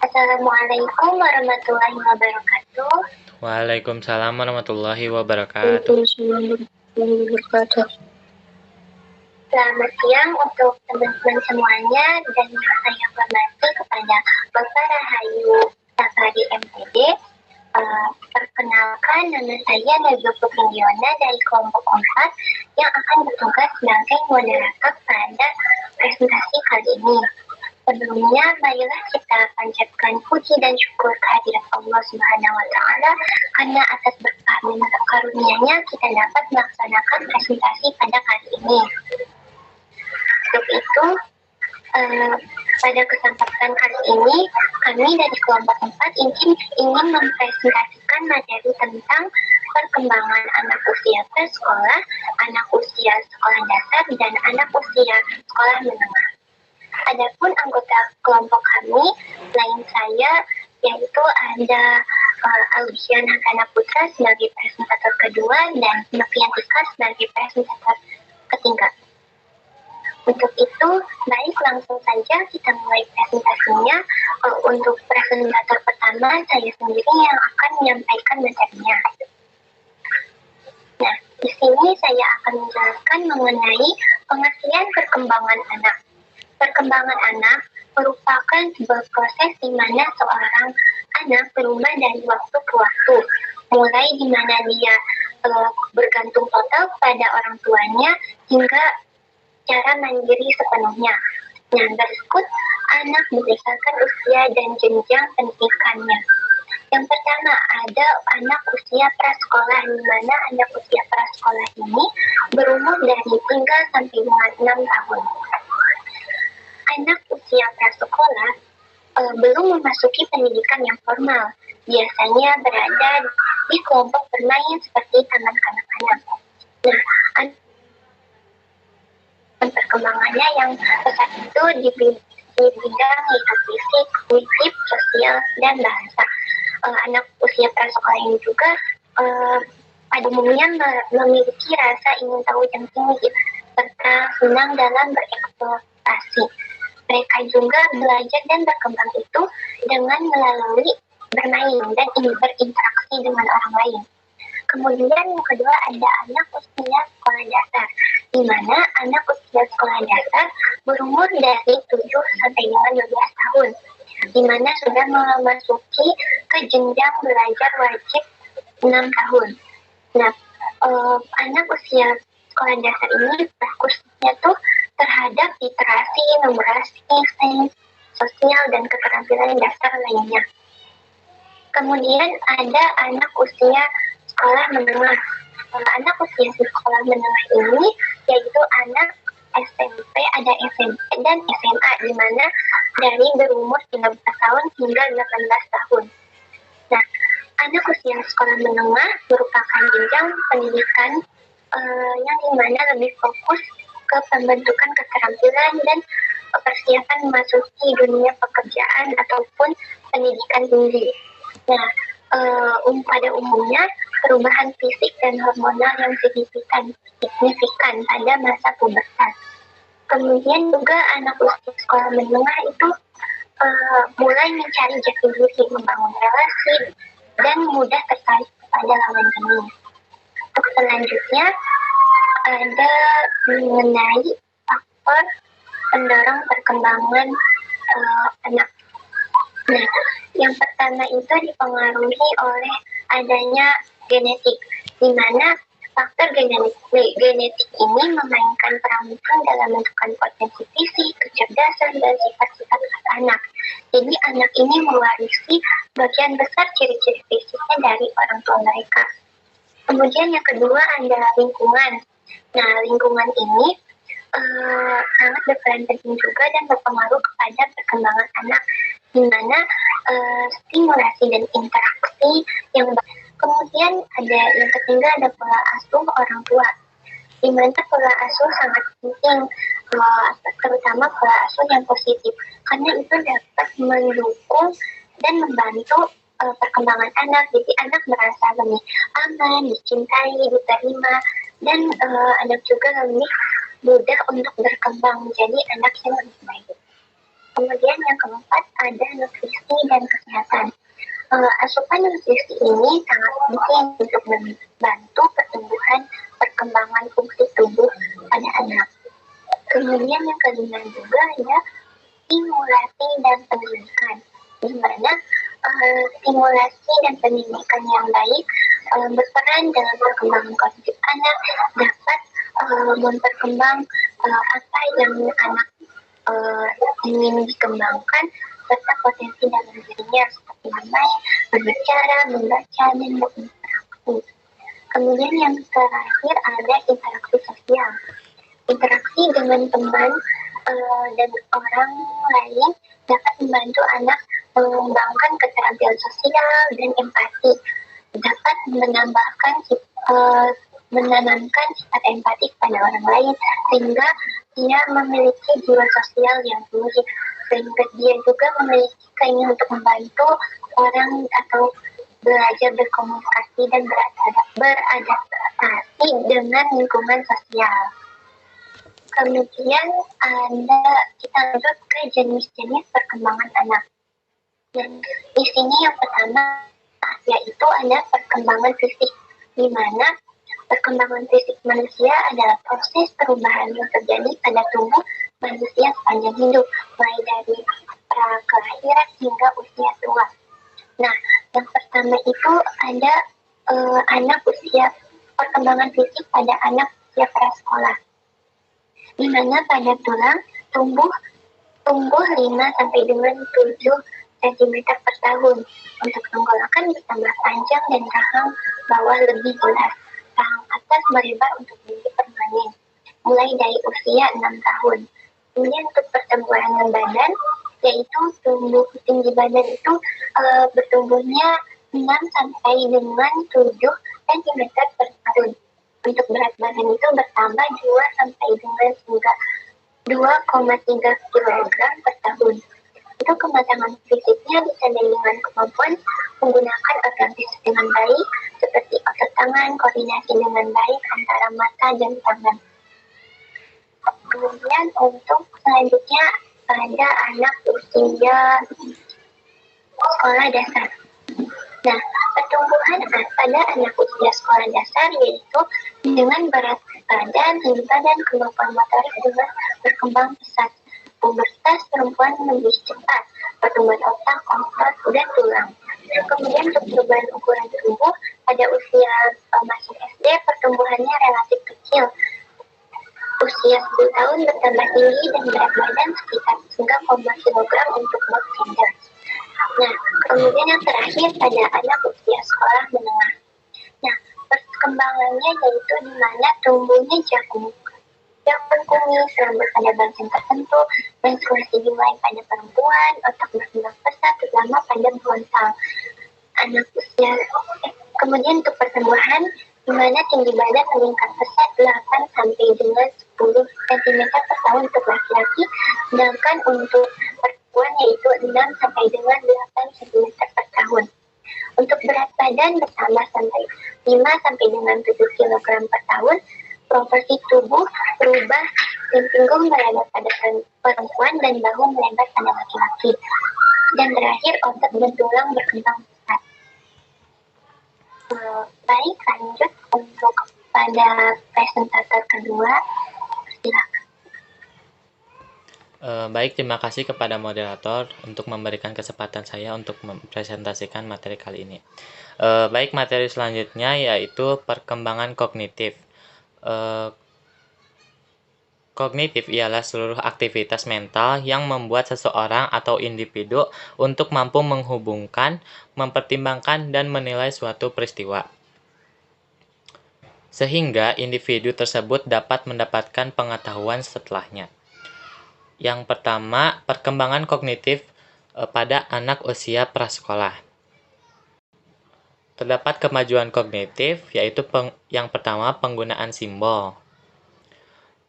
Assalamualaikum warahmatullahi wabarakatuh. Waalaikumsalam warahmatullahi wabarakatuh. Selamat siang untuk teman-teman semuanya dan yang saya hormati kepada Bapak Rahayu Safari MPD. Perkenalkan, nama saya Najwa Putri dari kelompok 4 yang akan bertugas sebagai moderator pada presentasi kali ini. Sebelumnya, marilah kita panjatkan puji dan syukur kehadirat Allah Subhanahu wa Ta'ala karena atas berkah dan karunia-Nya kita dapat melaksanakan presentasi pada kali ini. Untuk itu, pada kesempatan kali ini, kami dari kelompok 4 ingin mempresentasikan materi tentang perkembangan anak usia prasekolah, anak usia sekolah dasar, dan anak usia sekolah menengah. Adapun anggota kelompok kami, selain saya, yaitu ada Albian Hakana Putra sebagai presentator kedua dan Novian Tika sebagai presentator ketiga. Untuk itu, baik langsung saja kita mulai presentasinya. Untuk presentator pertama, saya sendiri yang akan menyampaikan materinya. Nah, di sini saya akan menjelaskan mengenai pengertian perkembangan anak. Perkembangan anak merupakan sebuah proses di mana seorang anak berubah dari waktu ke waktu, mulai di mana dia bergantung total pada orang tuanya hingga cara mandiri sepenuhnya. Nah, berikut anak berdasarkan usia dan jenjang pendidikannya. Yang pertama ada anak usia prasekolah, di mana anak usia prasekolah ini berumur dari 3 sampai dengan 6 tahun. Anak usia prasekolah belum memasuki pendidikan yang formal, biasanya berada di kelompok bermain seperti taman kanak-kanak. Nah, perkembangannya yang pesat itu di bidang yaitu fisik, kognitif, sosial, dan bahasa. Anak usia prasekolah ini juga pada umumnya memiliki rasa ingin tahu yang tinggi serta senang dalam bereksplorasi. Mereka juga belajar dan berkembang itu dengan melalui bermain dan berinteraksi dengan orang lain. Kemudian yang kedua ada anak usia sekolah dasar, di mana anak usia sekolah dasar berumur dari 7 sampai dengan 12 tahun, di mana sudah memasuki ke jenjang belajar wajib 6 tahun. Nah, anak usia sekolah dasar ini fokusnya tuh terhadap literasi, numerasi, sains, sosial, dan keterampilan dasar lainnya. Kemudian ada anak usia sekolah menengah. Anak usia sekolah menengah ini yaitu anak SMP, ada SMP dan SMA, di mana dari berumur 13 tahun hingga 18 tahun. Nah, anak usia sekolah menengah merupakan jenjang pendidikan yang dimana lebih fokus ke pembentukan keterampilan dan persiapan memasuki dunia pekerjaan ataupun pendidikan tinggi. Nah, pada umumnya perubahan fisik dan hormonal yang signifikan pada masa pubertas. Kemudian juga anak usia sekolah menengah itu mulai mencari jati diri, membangun relasi, dan mudah tertarik pada lawan jenis. Untuk selanjutnya ada mengenai faktor pendorong perkembangan anak. Nah, yang pertama itu dipengaruhi oleh adanya genetik, di mana faktor genetik ini memainkan peran penting dalam menentukan potensi fisik, kecerdasan, dan sifat-sifat anak. Jadi anak ini mewarisi bagian besar ciri-ciri fisiknya dari orang tua mereka. Kemudian yang kedua adalah lingkungan. Nah, lingkungan ini sangat berperan penting juga dan berpengaruh kepada perkembangan anak, di mana stimulasi dan interaksi yang baik. Kemudian ada yang ketiga ada pola asuh orang tua, di mana pola asuh sangat penting, terutama pola asuh yang positif, karena itu dapat mendukung dan membantu perkembangan anak. Jadi anak merasa lebih aman, dicintai, diterima, dan anak juga lebih mudah untuk berkembang menjadi anak yang lebih baik. Kemudian yang keempat ada nutrisi dan kesehatan. Asupan nutrisi ini sangat penting untuk membantu pertumbuhan perkembangan fungsi tubuh pada anak. Kemudian yang kelima juga ada stimulasi dan pendidikan, di mana stimulasi dan pendidikan yang baik berperan dalam perkembangan kognitif anak, dapat memperkembang apa yang anak ingin dikembangkan, serta potensi dalam dirinya seperti bermain, berbicara, membaca, dan berinteraksi. Kemudian yang terakhir ada interaksi sosial. Interaksi dengan teman dan orang lain dapat membantu anak mengembangkan keterampilan sosial dan empati, dapat menanamkan sifat empati pada orang lain, sehingga dia memiliki jiwa sosial yang tinggi, sehingga dia juga memiliki keinginan untuk membantu orang atau belajar berkomunikasi dan beradaptasi dengan lingkungan sosial. Kemudian kita lanjut ke jenis-jenis perkembangan anak. Dan di sini yang pertama yaitu ada perkembangan fisik, di mana perkembangan fisik manusia adalah proses perubahan yang terjadi pada tubuh manusia sepanjang hidup, mulai dari kelahiran hingga usia tua. Nah, yang pertama itu ada perkembangan fisik pada anak usia prasekolah, di mana pada tulang tumbuh 5 sampai dengan 7 cm per tahun. Untuk tenggorokan bertambah panjang dan rahang bawah lebih jelas. Rahang atas melebar untuk menjadi permanen, mulai dari usia 6 tahun. Kemudian untuk pertumbuhan badan, yaitu tinggi badan itu bertumbuhnya 6 sampai dengan 7 cm per tahun. Untuk berat badan itu bertambah 2 sampai dengan 2,3 kg per tahun. Untuk kematangan fisiknya bisa dengan kemampuan menggunakan organ fisik dengan baik, seperti otot tangan, koordinasi dengan baik antara mata dan tangan. Kemudian untuk selanjutnya ada anak usia sekolah dasar. Nah, pertumbuhan pada anak usia sekolah dasar yaitu dengan berat badan, tinggi badan, kemampuan motorik juga berkembang pesat. Pubertas perempuan lebih cepat, pertumbuhan otak, dan tulang. Kemudian untuk perubahan ukuran tubuh pada usia masih SD, pertumbuhannya relatif kecil. Usia 10 tahun bertambah tinggi dan berat badan sekitar 9,0 kg untuk both gender. Nah, kemudian yang terakhir pada anak usia sekolah menengah. Nah, perkembangannya yaitu di mana tumbuhnya jagung kumis, rambut pada bagian tertentu, menstruasi dimulai pada perempuan, otak berkembang pesat, terutama pada frontal anak usia. Kemudian untuk pertumbuhan, di mana tinggi badan meningkat pesat 8 sampai dengan 10 cm per tahun untuk laki-laki, sedangkan untuk perempuan yaitu 6 sampai dengan 8 cm per tahun. Untuk berat badan bertambah sampai 5 sampai dengan 7 kg per tahun. Proporsi tubuh berubah, dan punggung melebar pada perempuan dan bahu melebar pada laki-laki. Dan terakhir, otot dan tulang berkembang pesat. Baik, lanjut untuk pada presentator kedua. Silakan. Baik, terima kasih kepada moderator untuk memberikan kesempatan saya untuk mempresentasikan materi kali ini. Baik, materi selanjutnya yaitu perkembangan kognitif. Kognitif ialah seluruh aktivitas mental yang membuat seseorang atau individu untuk mampu menghubungkan, mempertimbangkan, dan menilai suatu peristiwa, sehingga individu tersebut dapat mendapatkan pengetahuan setelahnya. Yang pertama, perkembangan kognitif pada anak usia prasekolah. Terdapat kemajuan kognitif, yaitu yang pertama penggunaan simbol.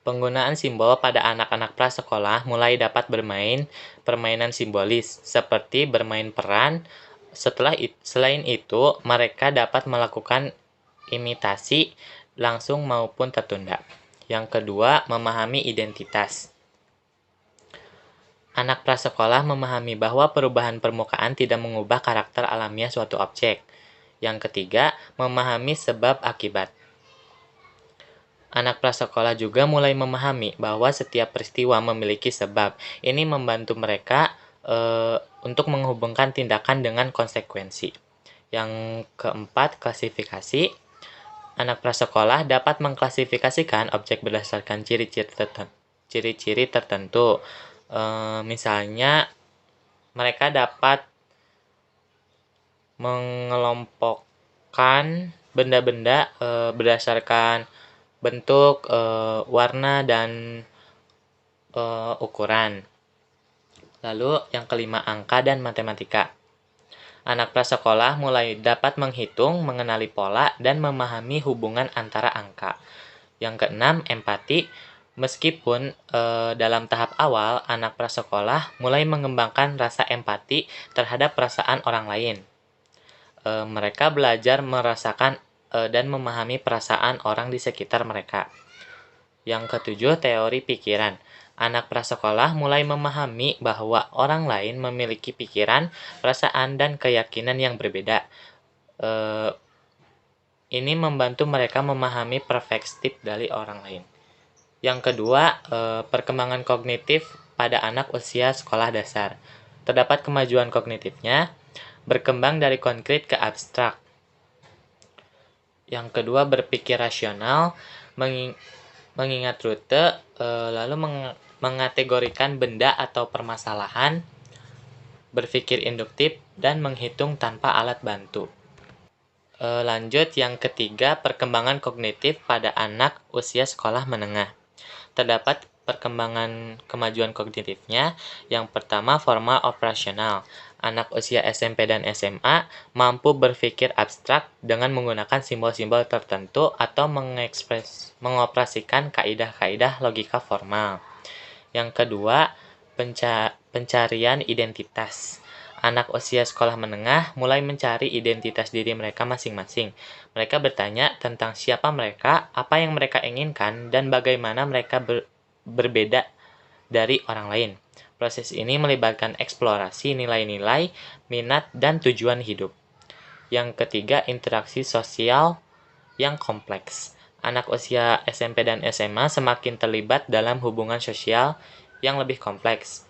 Penggunaan simbol pada anak-anak prasekolah mulai dapat bermain permainan simbolis, seperti bermain peran. Selain itu, mereka dapat melakukan imitasi langsung maupun tertunda. Yang kedua, memahami identitas. Anak prasekolah memahami bahwa perubahan permukaan tidak mengubah karakter alamiah suatu objek. Yang ketiga, memahami sebab akibat. Anak prasekolah juga mulai memahami bahwa setiap peristiwa memiliki sebab. Ini membantu mereka untuk menghubungkan tindakan dengan konsekuensi. Yang keempat, klasifikasi. Anak prasekolah dapat mengklasifikasikan objek berdasarkan ciri-ciri tertentu. Misalnya, mereka dapat mengelompokkan benda-benda berdasarkan bentuk, warna, dan ukuran. Lalu yang kelima, angka dan matematika. Anak prasekolah mulai dapat menghitung, mengenali pola, dan memahami hubungan antara angka. Yang keenam, empati. Meskipun dalam tahap awal, anak prasekolah mulai mengembangkan rasa empati terhadap perasaan orang lain. Mereka belajar merasakan dan memahami perasaan orang di sekitar mereka. Yang ketujuh, teori pikiran. Anak prasekolah mulai memahami bahwa orang lain memiliki pikiran, perasaan, dan keyakinan yang berbeda. Ini membantu mereka memahami perspektif dari orang lain. Yang kedua, perkembangan kognitif pada anak usia sekolah dasar. Terdapat kemajuan kognitifnya, berkembang dari konkret ke abstrak. Yang kedua, berpikir rasional, mengingat rute, lalu mengategorikan benda atau permasalahan, berpikir induktif, dan menghitung tanpa alat bantu. Lanjut, yang ketiga, perkembangan kognitif pada anak usia sekolah menengah. Terdapat perkembangan kemajuan kognitifnya. Yang pertama, formal operasional. Anak usia SMP dan SMA mampu berpikir abstrak dengan menggunakan simbol-simbol tertentu atau mengoperasikan kaidah-kaidah logika formal. Yang kedua, pencarian identitas. Anak usia sekolah menengah mulai mencari identitas diri mereka masing-masing. Mereka bertanya tentang siapa mereka, apa yang mereka inginkan, dan bagaimana mereka berbeda dari orang lain. Proses ini melibatkan eksplorasi nilai-nilai, minat, dan tujuan hidup. Yang ketiga, interaksi sosial yang kompleks. Anak usia SMP dan SMA semakin terlibat dalam hubungan sosial yang lebih kompleks.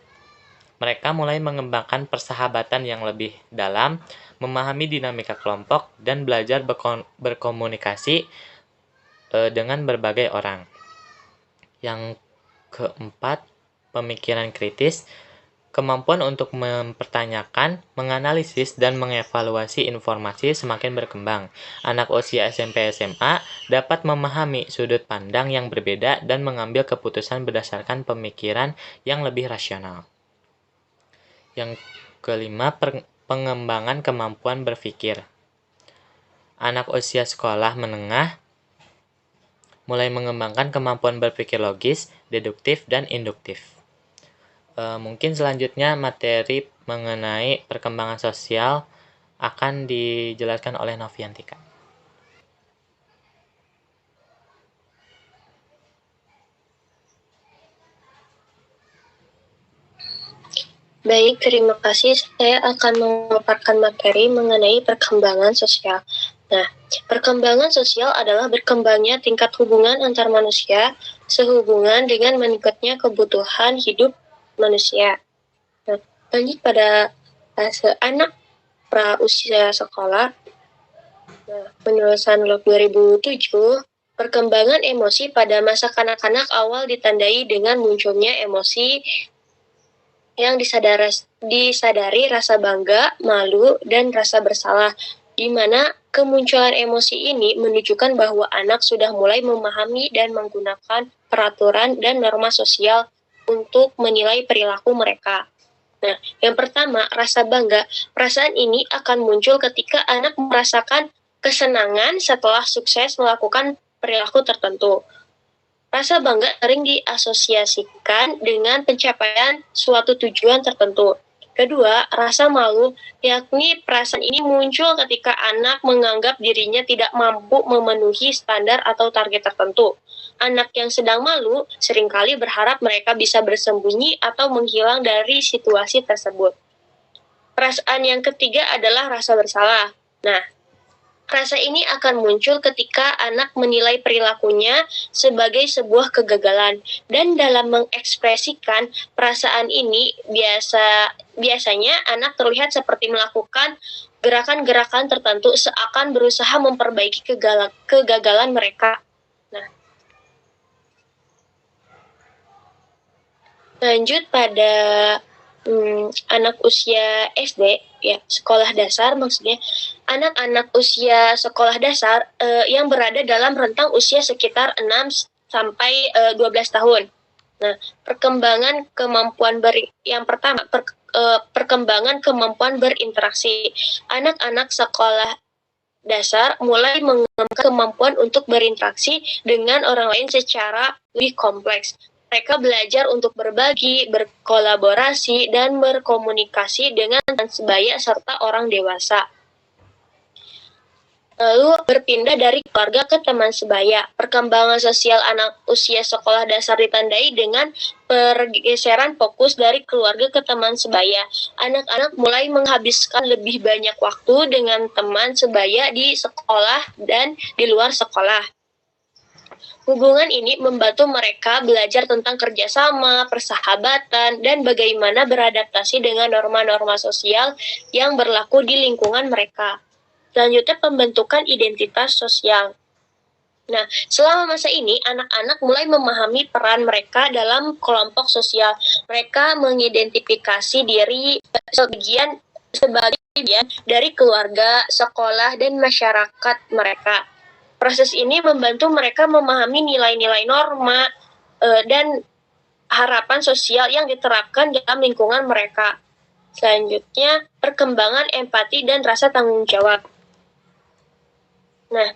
Mereka mulai mengembangkan persahabatan yang lebih dalam, memahami dinamika kelompok, dan belajar berkomunikasi dengan berbagai orang. Yang keempat, pemikiran kritis. Kemampuan untuk mempertanyakan, menganalisis, dan mengevaluasi informasi semakin berkembang. Anak usia SMP-SMA dapat memahami sudut pandang yang berbeda dan mengambil keputusan berdasarkan pemikiran yang lebih rasional. Yang kelima, pengembangan kemampuan berpikir. Anak usia sekolah menengah mulai mengembangkan kemampuan berpikir logis, deduktif, dan induktif. Mungkin selanjutnya materi mengenai perkembangan sosial akan dijelaskan oleh Noviantika. Baik, terima kasih. Saya akan memaparkan materi mengenai perkembangan sosial. Nah, perkembangan sosial adalah berkembangnya tingkat hubungan antar manusia sehubungan dengan meningkatnya kebutuhan hidup manusia. Nah, lanjut pada fase anak pra-usia sekolah. Nah, penulisan Log 2007, perkembangan emosi pada masa kanak-kanak awal ditandai dengan munculnya emosi yang disadari rasa bangga, malu, dan rasa bersalah, di mana kemunculan emosi ini menunjukkan bahwa anak sudah mulai memahami dan menggunakan peraturan dan norma sosial untuk menilai perilaku mereka. Nah, yang pertama, rasa bangga. Perasaan ini akan muncul ketika anak merasakan kesenangan setelah sukses melakukan perilaku tertentu. Rasa bangga sering diasosiasikan dengan pencapaian suatu tujuan tertentu. Kedua, rasa malu, yakni perasaan ini muncul ketika anak menganggap dirinya tidak mampu memenuhi standar atau target tertentu. Anak yang sedang malu seringkali berharap mereka bisa bersembunyi atau menghilang dari situasi tersebut. Perasaan yang ketiga adalah rasa bersalah. Nah, rasa ini akan muncul ketika anak menilai perilakunya sebagai sebuah kegagalan, dan dalam mengekspresikan perasaan ini biasanya anak terlihat seperti melakukan gerakan-gerakan tertentu seakan berusaha memperbaiki kegagalan mereka. Nah, lanjut pada anak usia SD, ya sekolah dasar maksudnya. Anak-anak usia sekolah dasar yang berada dalam rentang usia sekitar 6 sampai 12 tahun. Nah, perkembangan kemampuan perkembangan kemampuan berinteraksi. Anak-anak sekolah dasar mulai mengembangkan kemampuan untuk berinteraksi dengan orang lain secara lebih kompleks. Mereka belajar untuk berbagi, berkolaborasi, dan berkomunikasi dengan teman sebaya serta orang dewasa. Lalu berpindah dari keluarga ke teman sebaya. Perkembangan sosial anak usia sekolah dasar ditandai dengan pergeseran fokus dari keluarga ke teman sebaya. Anak-anak mulai menghabiskan lebih banyak waktu dengan teman sebaya di sekolah dan di luar sekolah. Hubungan ini membantu mereka belajar tentang kerjasama, persahabatan, dan bagaimana beradaptasi dengan norma-norma sosial yang berlaku di lingkungan mereka. Selanjutnya, pembentukan identitas sosial. Nah, selama masa ini, anak-anak mulai memahami peran mereka dalam kelompok sosial. Mereka mengidentifikasi diri sebagai bagian dari keluarga, sekolah, dan masyarakat mereka. Proses ini membantu mereka memahami nilai-nilai norma dan harapan sosial yang diterapkan dalam lingkungan mereka. Selanjutnya, perkembangan empati dan rasa tanggung jawab. Nah,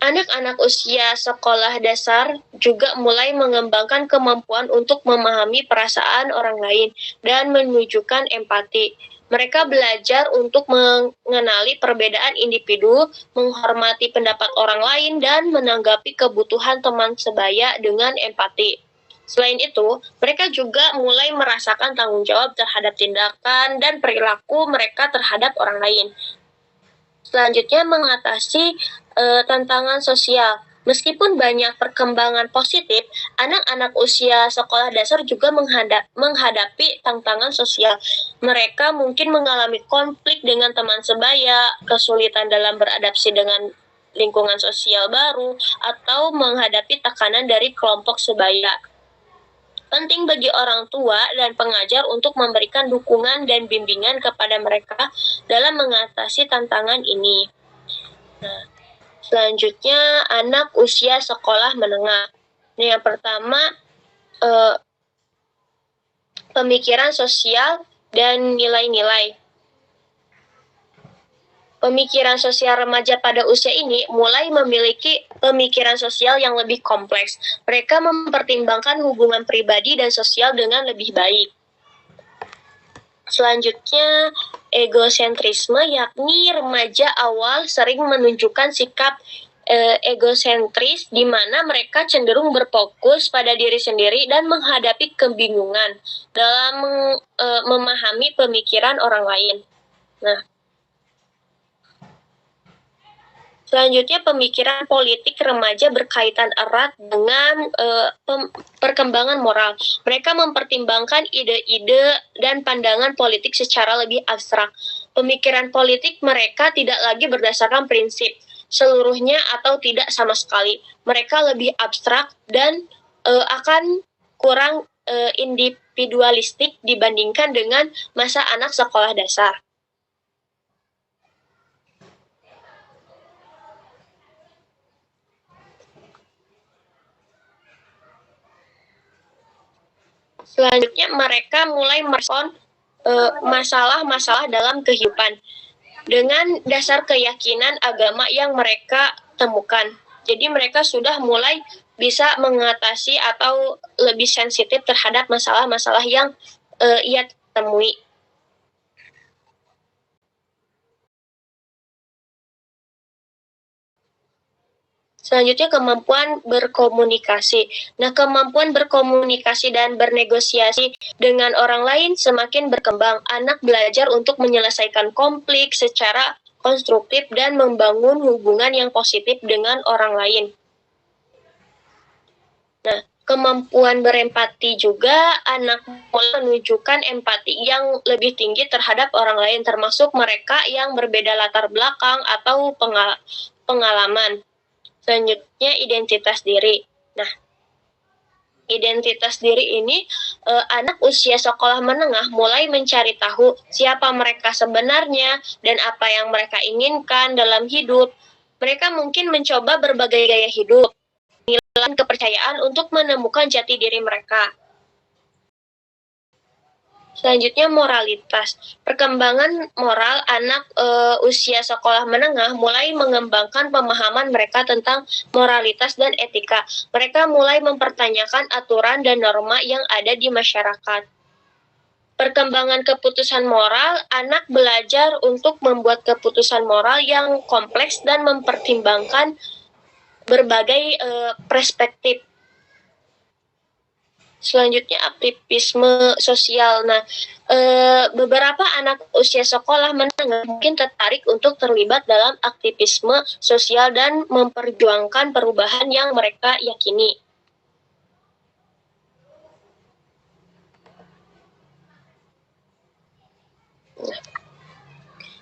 anak-anak usia sekolah dasar juga mulai mengembangkan kemampuan untuk memahami perasaan orang lain dan menunjukkan empati. Mereka belajar untuk mengenali perbedaan individu, menghormati pendapat orang lain, dan menanggapi kebutuhan teman sebaya dengan empati. Selain itu, mereka juga mulai merasakan tanggung jawab terhadap tindakan dan perilaku mereka terhadap orang lain. Selanjutnya, mengatasi tantangan sosial. Meskipun banyak perkembangan positif, anak-anak usia sekolah dasar juga menghadapi tantangan sosial. Mereka mungkin mengalami konflik dengan teman sebaya, kesulitan dalam beradaptasi dengan lingkungan sosial baru, atau menghadapi tekanan dari kelompok sebaya. Penting bagi orang tua dan pengajar untuk memberikan dukungan dan bimbingan kepada mereka dalam mengatasi tantangan ini. Nah, selanjutnya, anak usia sekolah menengah. Yang pertama, pemikiran sosial dan nilai-nilai. Pemikiran sosial remaja pada usia ini mulai memiliki pemikiran sosial yang lebih kompleks. Mereka mempertimbangkan hubungan pribadi dan sosial dengan lebih baik. Selanjutnya, egosentrisme, yakni remaja awal sering menunjukkan sikap egosentris di mana mereka cenderung berfokus pada diri sendiri dan menghadapi kebingungan dalam memahami pemikiran orang lain. Nah, selanjutnya, pemikiran politik remaja berkaitan erat dengan perkembangan moral. Mereka mempertimbangkan ide-ide dan pandangan politik secara lebih abstrak. Pemikiran politik mereka tidak lagi berdasarkan prinsip seluruhnya atau tidak sama sekali. Mereka lebih abstrak dan akan kurang individualistik dibandingkan dengan masa anak sekolah dasar. Selanjutnya, mereka mulai merespon masalah-masalah dalam kehidupan dengan dasar keyakinan agama yang mereka temukan. Jadi mereka sudah mulai bisa mengatasi atau lebih sensitif terhadap masalah-masalah yang ia temui. Selanjutnya, kemampuan berkomunikasi. Nah, kemampuan berkomunikasi dan bernegosiasi dengan orang lain semakin berkembang. Anak belajar untuk menyelesaikan konflik secara konstruktif dan membangun hubungan yang positif dengan orang lain. Nah, kemampuan berempati juga, anak mulai menunjukkan empati yang lebih tinggi terhadap orang lain, termasuk mereka yang berbeda latar belakang atau pengalaman. Selanjutnya, identitas diri. Nah, identitas diri ini, anak usia sekolah menengah mulai mencari tahu siapa mereka sebenarnya dan apa yang mereka inginkan dalam hidup. Mereka mungkin mencoba berbagai gaya hidup, nilai kepercayaan untuk menemukan jati diri mereka. Selanjutnya, moralitas. Perkembangan moral anak usia sekolah menengah mulai mengembangkan pemahaman mereka tentang moralitas dan etika. Mereka mulai mempertanyakan aturan dan norma yang ada di masyarakat. Perkembangan keputusan moral, anak belajar untuk membuat keputusan moral yang kompleks dan mempertimbangkan berbagai perspektif. Selanjutnya, aktivisme sosial. Nah, beberapa anak usia sekolah menengah mungkin tertarik untuk terlibat dalam aktivisme sosial dan memperjuangkan perubahan yang mereka yakini.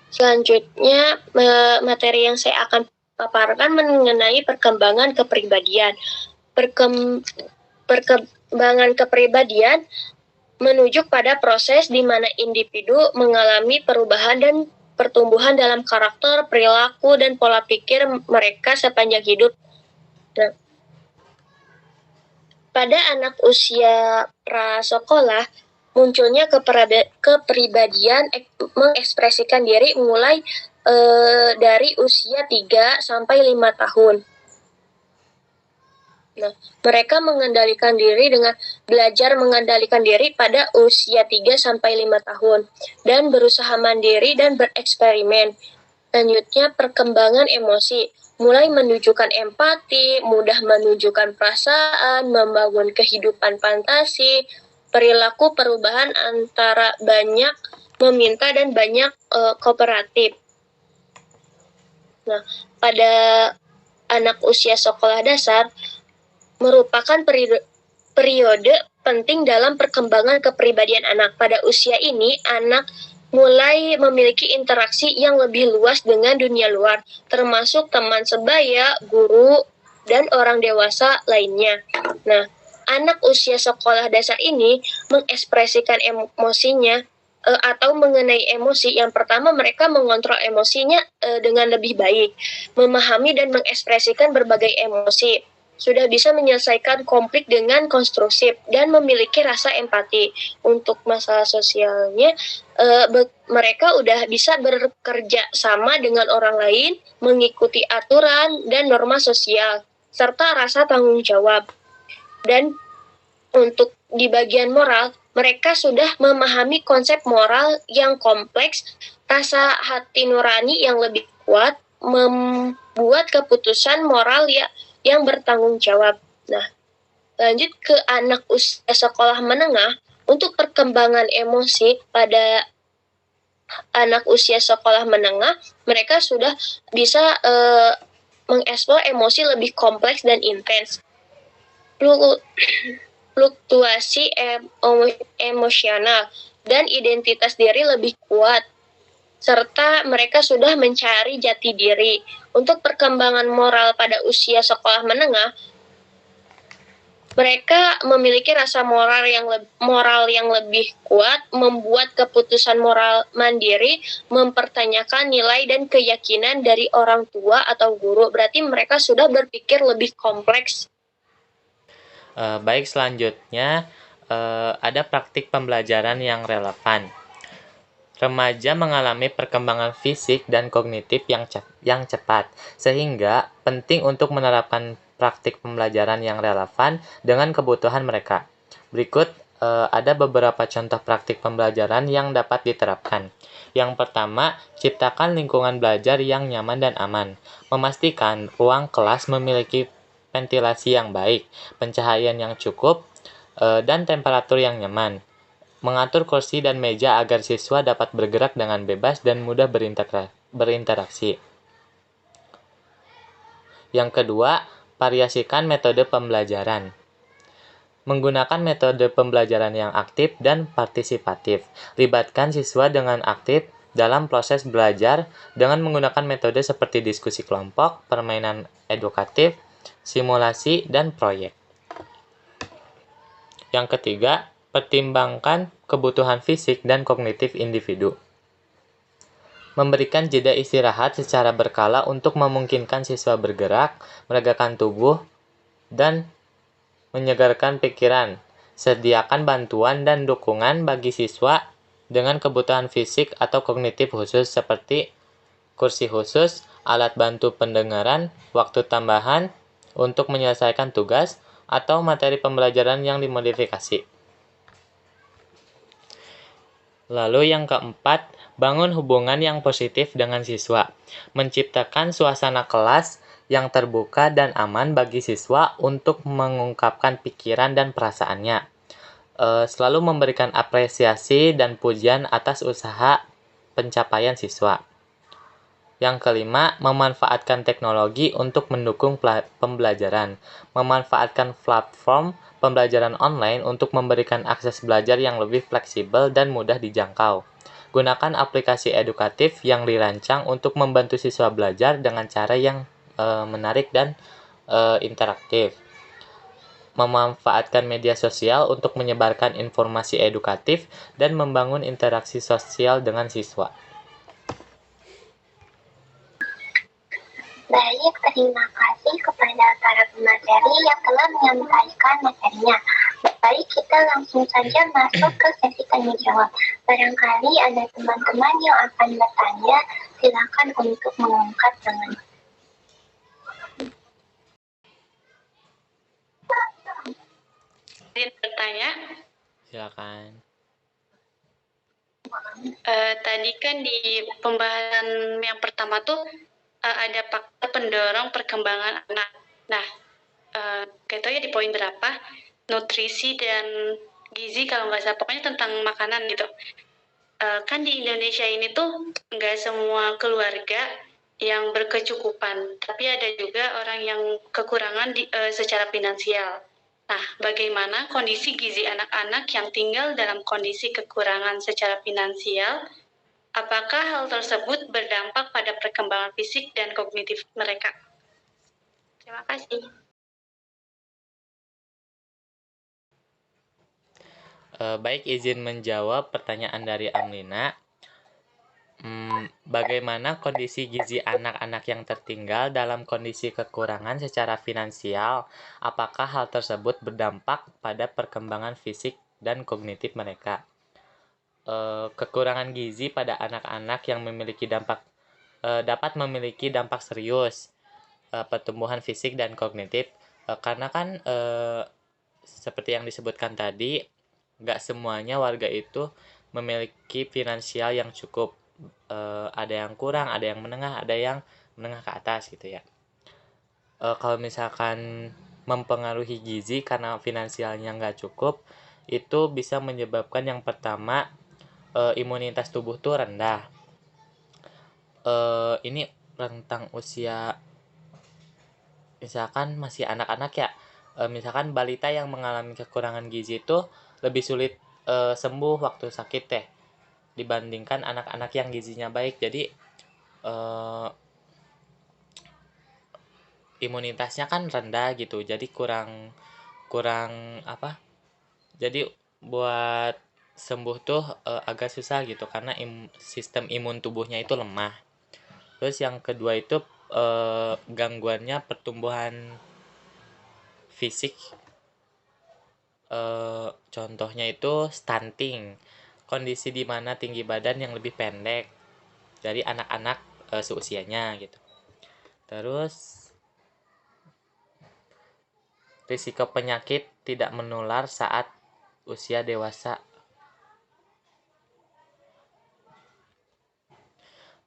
Selanjutnya, materi yang saya akan paparkan mengenai perkembangan kepribadian. Perkembangan kepribadian menuju pada proses di mana individu mengalami perubahan dan pertumbuhan dalam karakter, perilaku, dan pola pikir mereka sepanjang hidup. Nah, pada anak usia prasekolah, munculnya kepribadian mengekspresikan diri mulai dari usia 3 sampai 5 tahun. Nah, mereka mengendalikan diri dengan belajar mengendalikan diri pada usia 3 sampai 5 tahun dan berusaha mandiri dan bereksperimen. Selanjutnya, perkembangan emosi. Mulai menunjukkan empati, mudah menunjukkan perasaan, membangun kehidupan fantasi, perilaku perubahan antara banyak meminta dan banyak kooperatif. Nah, pada anak usia sekolah dasar, merupakan periode penting dalam perkembangan kepribadian anak. Pada usia ini, anak mulai memiliki interaksi yang lebih luas dengan dunia luar, termasuk teman sebaya, guru, dan orang dewasa lainnya. Nah, anak usia sekolah dasar ini mengekspresikan emosinya atau mengenai emosi. Yang pertama, mereka mengontrol emosinya dengan lebih baik, memahami dan mengekspresikan berbagai emosi, sudah bisa menyelesaikan konflik dengan konstruktif dan memiliki rasa empati. Untuk masalah sosialnya, mereka udah bisa bekerja sama dengan orang lain, mengikuti aturan dan norma sosial, serta rasa tanggung jawab. Dan untuk di bagian moral, mereka sudah memahami konsep moral yang kompleks, rasa hati nurani yang lebih kuat, membuat keputusan moral yang bertanggung jawab. Nah, lanjut ke anak usia sekolah menengah. Untuk perkembangan emosi pada anak usia sekolah menengah, mereka sudah bisa mengeksplor emosi lebih kompleks dan intens. Fluktuasi emosional dan identitas diri lebih kuat, serta mereka sudah mencari jati diri. Untuk perkembangan moral pada usia sekolah menengah, mereka memiliki rasa moral yang lebih kuat, membuat keputusan moral mandiri, mempertanyakan nilai dan keyakinan dari orang tua atau guru. Berarti mereka sudah berpikir lebih kompleks. Baik, selanjutnya ada praktik pembelajaran yang relevan. Remaja mengalami perkembangan fisik dan kognitif yang cepat, sehingga penting untuk menerapkan praktik pembelajaran yang relevan dengan kebutuhan mereka. Berikut ada beberapa contoh praktik pembelajaran yang dapat diterapkan. Yang pertama, ciptakan lingkungan belajar yang nyaman dan aman. Memastikan ruang kelas memiliki ventilasi yang baik, pencahayaan yang cukup, dan temperatur yang nyaman. Mengatur kursi dan meja agar siswa dapat bergerak dengan bebas dan mudah berinteraksi. Yang kedua, variasikan metode pembelajaran. Menggunakan metode pembelajaran yang aktif dan partisipatif. Libatkan siswa dengan aktif dalam proses belajar dengan menggunakan metode seperti diskusi kelompok, permainan edukatif, simulasi, dan proyek. Yang ketiga, pertimbangkan kebutuhan fisik dan kognitif individu. Memberikan jeda istirahat secara berkala untuk memungkinkan siswa bergerak, melegakan tubuh, dan menyegarkan pikiran. Sediakan bantuan dan dukungan bagi siswa dengan kebutuhan fisik atau kognitif khusus seperti kursi khusus, alat bantu pendengaran, waktu tambahan untuk menyelesaikan tugas, atau materi pembelajaran yang dimodifikasi. Lalu yang keempat, bangun hubungan yang positif dengan siswa. Menciptakan suasana kelas yang terbuka dan aman bagi siswa untuk mengungkapkan pikiran dan perasaannya. Selalu memberikan apresiasi dan pujian atas usaha pencapaian siswa. Yang kelima, memanfaatkan teknologi untuk mendukung pembelajaran. Memanfaatkan platform pembelajaran online untuk memberikan akses belajar yang lebih fleksibel dan mudah dijangkau. Gunakan aplikasi edukatif yang dirancang untuk membantu siswa belajar dengan cara yang menarik dan interaktif. Memanfaatkan media sosial untuk menyebarkan informasi edukatif dan membangun interaksi sosial dengan siswa. Baik, terima kasih kepada para pemateri yang telah menyampaikan materinya. Baik, kita langsung saja masuk ke sesi tanya jawab. Barangkali ada teman-teman yang akan bertanya, silakan untuk mengangkat tangan. Bertanya, Silakan. tadi kan di pembahasan yang pertama tuh ada faktor pendorong perkembangan anak. Nah, kayak ya di poin berapa, nutrisi dan gizi kalau nggak salah, pokoknya tentang makanan gitu. Kan di Indonesia ini tuh nggak semua keluarga yang berkecukupan, tapi ada juga orang yang kekurangan secara finansial. Nah, bagaimana kondisi gizi anak-anak yang tinggal dalam kondisi kekurangan secara finansial? Apakah hal tersebut berdampak pada perkembangan fisik dan kognitif mereka? Terima kasih. Baik, izin menjawab pertanyaan dari Amlina. Bagaimana kondisi gizi anak-anak yang tertinggal dalam kondisi kekurangan secara finansial? Apakah hal tersebut berdampak pada perkembangan fisik dan kognitif mereka? Kekurangan gizi pada anak-anak yang dapat memiliki dampak serius pertumbuhan fisik dan kognitif, karena kan seperti yang disebutkan tadi, nggak semuanya warga itu memiliki finansial yang cukup. Ada yang kurang, ada yang menengah, ada yang menengah ke atas gitu ya. Kalau misalkan mempengaruhi gizi karena finansialnya nggak cukup, itu bisa menyebabkan yang pertama, imunitas tubuh tuh rendah. Ini rentang usia, misalkan masih anak-anak ya, misalkan balita yang mengalami kekurangan gizi itu lebih sulit sembuh waktu sakit teh dibandingkan anak-anak yang gizinya baik. Jadi imunitasnya kan rendah gitu, jadi kurang apa, jadi buat sembuh tuh agak susah gitu karena sistem imun tubuhnya itu lemah. Terus yang kedua itu gangguannya pertumbuhan fisik, contohnya itu stunting, kondisi di mana tinggi badan yang lebih pendek dari anak-anak seusianya gitu. Terus risiko penyakit tidak menular saat usia dewasa.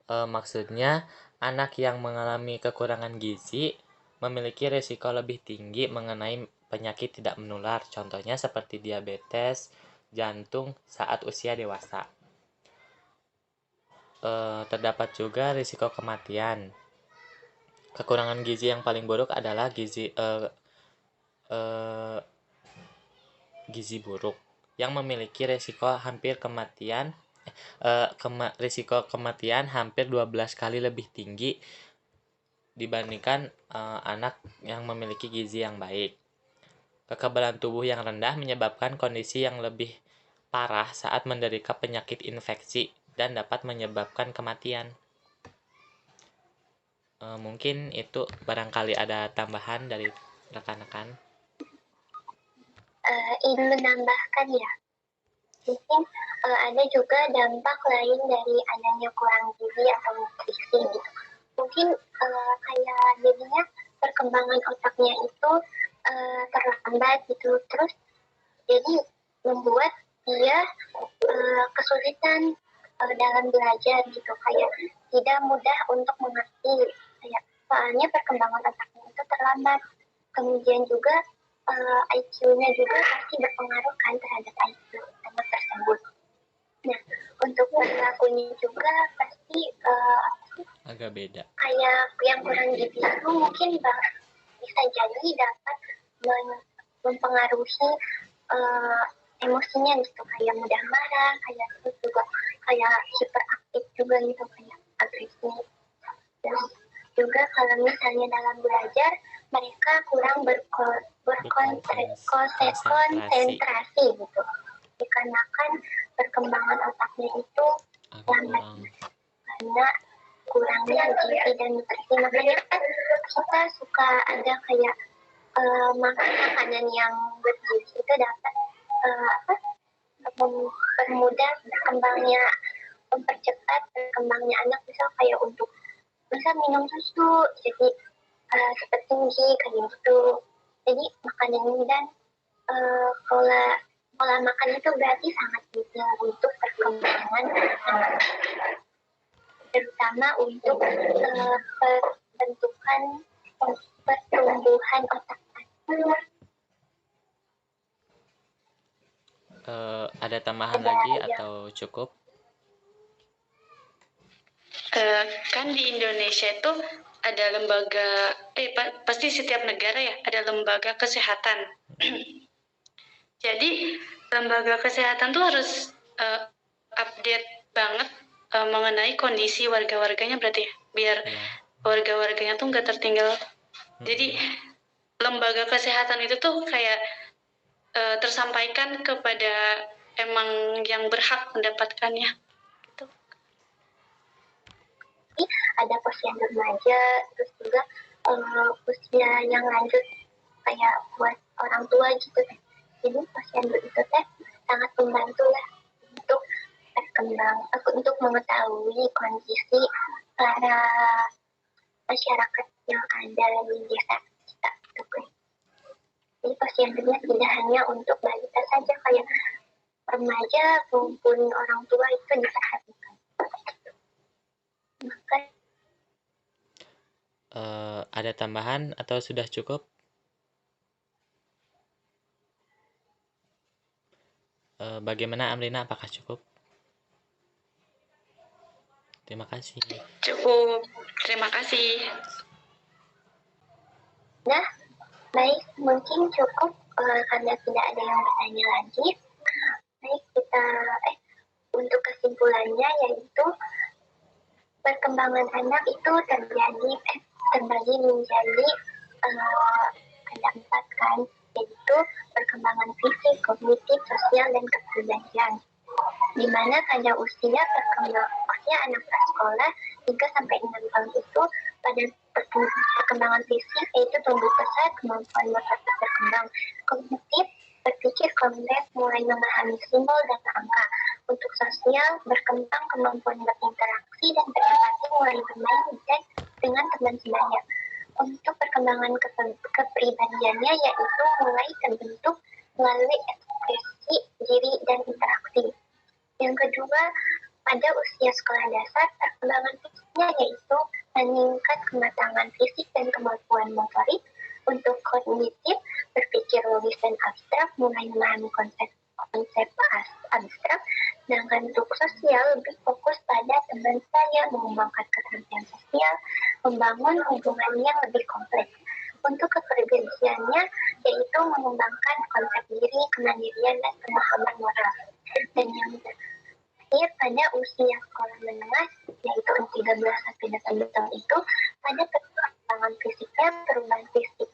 Maksudnya, anak yang mengalami kekurangan gizi memiliki risiko lebih tinggi mengenai penyakit tidak menular, contohnya seperti diabetes, jantung saat usia dewasa. Terdapat juga risiko kematian. Kekurangan gizi yang paling buruk adalah gizi buruk yang memiliki risiko kematian hampir 12 kali lebih tinggi dibandingkan anak yang memiliki gizi yang baik. Kekebalan tubuh yang rendah menyebabkan kondisi yang lebih parah saat menderita penyakit infeksi dan dapat menyebabkan kematian. Mungkin itu barangkali ada tambahan dari rekan-rekan. Ingin menambahkan ya, mungkin ada juga dampak lain dari adanya kurang gizi atau nutrisi gitu. Mungkin kayak jadinya perkembangan otaknya itu terlambat gitu, terus jadi membuat dia kesulitan dalam belajar gitu, kayak tidak mudah untuk mengerti, kayak soalnya perkembangan otaknya itu terlambat. Kemudian juga IQ-nya juga pasti berpengaruh kan terhadap IQ anak tersebut. Nah, untuk perilakunya juga pasti agak beda. Kayak yang kurang gizi itu mungkin bisa jadi dapat mempengaruhi emosinya gitu, kayak mudah marah, kayak itu juga kayak hiperaktif juga gitu, kayak agresif. Dan juga kalau misalnya dalam belajar mereka kurang berkonsentrasi gitu, dikarenakan perkembangan otaknya itu lambat karena kurangnya gizi dan nutrisi. Makanya kan kita suka ada kayak makanan yang bergizi itu dapat mempermudah berkembangnya, mempercepat berkembangnya anak, misal kayak untuk bisa minum susu jadi cepat tinggi kayak gitu. Jadi makanan ini dan pola makan itu berarti sangat penting untuk perkembangan anak, terutama untuk pertumbuhan otak. Ada tambahan lagi atau cukup? Kan di Indonesia itu ada lembaga, pasti setiap negara ya ada lembaga kesehatan. Jadi lembaga kesehatan tuh harus update banget mengenai kondisi warga-warganya berarti ya, biar warga-warganya tuh nggak tertinggal. Jadi lembaga kesehatan itu tuh kayak tersampaikan kepada emang yang berhak mendapatkannya. Gitu. Ada posyandu remaja, terus juga usia yang lanjut kayak buat orang tua gitu. Jadi posyandu itu sangat membantu lah untuk untuk mengetahui kondisi para masyarakat yang ada di desa kita gitu. Jadi posyandunya tidak hanya untuk balita saja, kayak remaja maupun orang tua itu diperhatikan. Maka ada tambahan atau sudah cukup? Bagaimana Amrina, apakah cukup? Terima kasih. Cukup, terima kasih. Nah, baik, mungkin cukup karena tidak ada yang bertanya lagi. Baik, kita untuk kesimpulannya yaitu perkembangan anak itu terbagi menjadi ada 4 kan, yaitu perkembangan fisik, kognitif, sosial, dan kepribadian. Di mana pada usia anak prasekolah 3 sampai 6 tahun itu pada perkembangan fisik yaitu tumbuh besar, kemampuan motor berkembang, kognitif berpikir kompleks mulai memahami simbol dan angka. Untuk sosial berkembang kemampuan berinteraksi dan berempati mulai bermain dengan teman sebaya. Untuk perkembangan kepribadiannya yaitu mulai terbentuk melalui ekspresi diri, dan interaksi. Yang kedua, pada usia sekolah dasar, perkembangan fisiknya yaitu meningkat kematangan fisik dan kemampuan motorik. Untuk kognitif, berpikir logis dan abstrak, mulai memahami konsep abstrak. Sedangkan untuk sosial, lebih fokus pada teman saya, mengembangkan keterampilan sosial, membangun hubungan yang lebih kompleks. Untuk kepribadiannya, yaitu mengembangkan konsep diri, kemandirian, dan pemahaman moral. Dan yang terakhir, pada usia sekolah menengah, yaitu 13-18 tahun itu, pada perkembangan fisiknya, perubahan fisik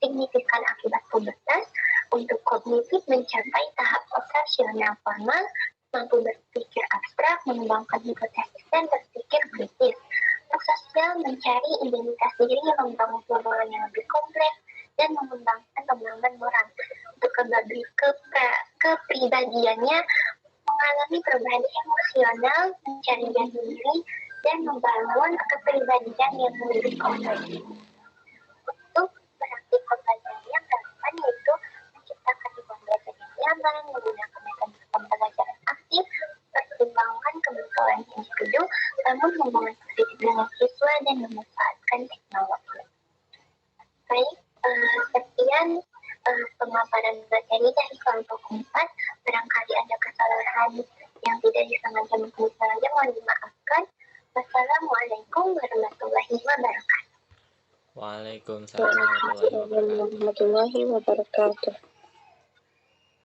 signifikan akibat pubertas. Untuk kognitif, mencapai tahap operasional formal, mampu berpikir abstrak, mengembangkan hipotesis, dan berpikir kritis. Untuk sosial, mencari identitas diri, membangun hubungan yang lebih kompleks, dan mengembangkan pemahaman moral. Untuk kepribadiannya, mengalami perubahan emosional, mencari jati diri, dan membangun kepribadian yang lebih kompleks. Untuk praktik pembelajaran yang relevan, yaitu menciptakan lingkungan belajar yang nyaman, menggunakan metode pembelajaran aktif, pertimbangkan kebutuhan individu, bangun hubungan positif dengan siswa, dan memanfaatkan teknologi. Baik, sekian pemaparan materi dari kelompok 4. Barangkali ada kesalahan yang tidak disengaja mungkin saja, mohon dimaafkan. Wassalamualaikum warahmatullahi wabarakatuh. Waalaikumsalam warahmatullahi wabarakatuh. warahmatullahi wabarakatuh.